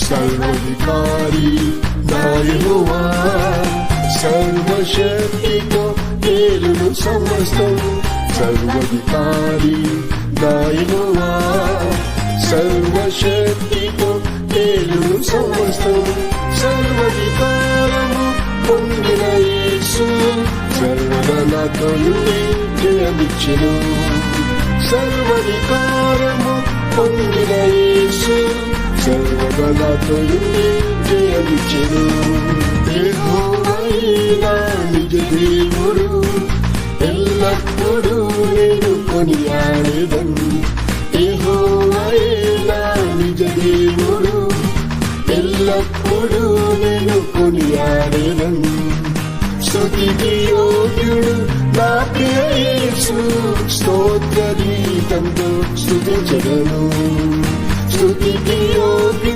సర్వాధికారి నా యెహోవా, సర్వశక్తితో ఏలును సమస్తం. సర్వాధికారి నా యెహోవా, సర్వశక్తితో ఏలును సమస్తం. సర్వాధికారము పొందిన యేసు సర్వదలతో జయమిచ్చెను. సర్వాధికారము పొందిన యేసు సర్వదలతో జయమిచ్చెను. యెహోవా నిజ దేవుడు, ఎల్లప్పుడూ నేను కొనియాడెదను. యెహోవా నిజ దేవుడు, ఎల్లప్పుడూ నేను కొనియాడెదను. స్తుతికి యోగ్యుడు నా ప్రియ యేసు, స్తోత్ర గీతంతో స్తుతించెదను. స్తుతికి యోగ్యుడు